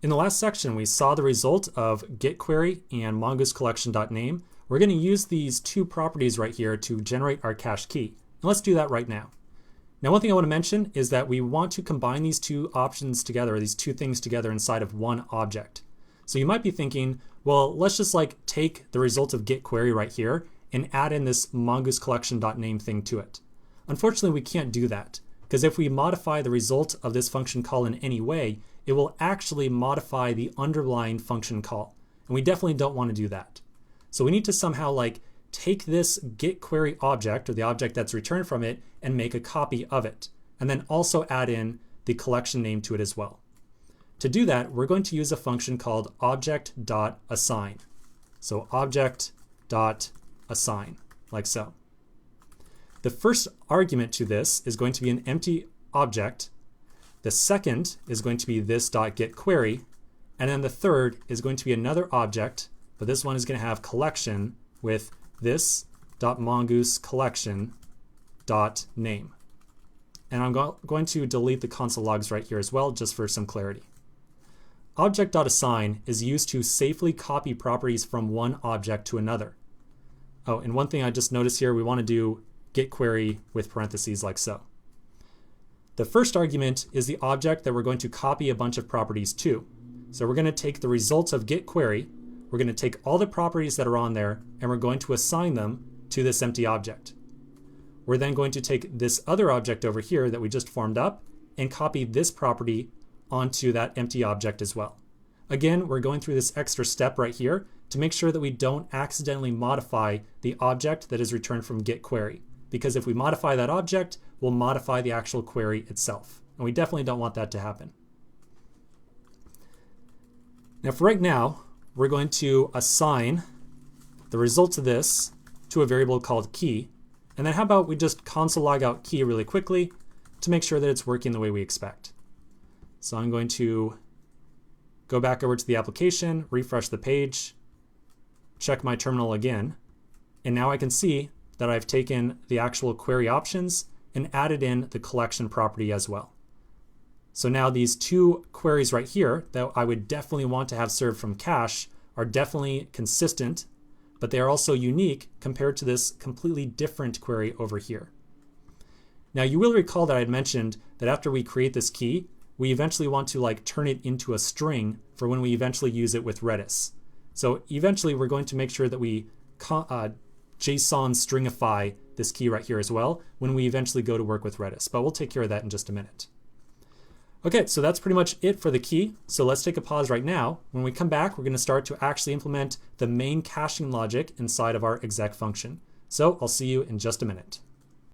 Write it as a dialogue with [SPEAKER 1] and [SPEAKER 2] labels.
[SPEAKER 1] In the last section, we saw the result of getQuery and mongoose_collection.name. We're going to use these two properties right here to generate our cache key. And let's do that right now. Now, one thing I want to mention is that we want to combine these two options together, these two things together inside of one object. So you might be thinking, well, let's just take the result of getQuery right here and add in this mongoose_collection.name thing to it. Unfortunately, we can't do that, because if we modify the result of this function call in any way, it will actually modify the underlying function call. And we definitely don't want to do that. So we need to somehow take this getQuery object, or the object that's returned from it, and make a copy of it. And then also add in the collection name to it as well. To do that, we're going to use a function called object.assign. So object.assign, like so. The first argument to this is going to be an empty object. The second is going to be this.getQuery. And then the third is going to be another object, but this one is going to have collection with this.mongoose_collection.name. And I'm going to delete the console logs right here as well, just for some clarity. Object.assign is used to safely copy properties from one object to another. Oh, and one thing I just noticed here, we want to do getQuery with parentheses like so. The first argument is the object that we're going to copy a bunch of properties to. So we're going to take the results of getQuery, we're going to take all the properties that are on there, and we're going to assign them to this empty object. We're then going to take this other object over here that we just formed up and copy this property onto that empty object as well. Again, we're going through this extra step right here to make sure that we don't accidentally modify the object that is returned from getQuery. Because if we modify that object, we'll modify the actual query itself. And we definitely don't want that to happen. Now for right now, we're going to assign the results of this to a variable called key. And then how about we just console log out key really quickly to make sure that it's working the way we expect. So I'm going to go back over to the application, refresh the page, check my terminal again, and now I can see that I've taken the actual query options and added in the collection property as well. So now these two queries right here that I would definitely want to have served from cache are definitely consistent, but they are also unique compared to this completely different query over here. Now you will recall that I had mentioned that after we create this key, we eventually want to turn it into a string for when we eventually use it with Redis. So eventually we're going to make sure that we JSON stringify this key right here as well when we eventually go to work with Redis, but we'll take care of that in just a minute. Okay, so that's pretty much it for the key. So let's take a pause right now. When we come back, we're going to start to actually implement the main caching logic inside of our exec function. So I'll see you in just a minute.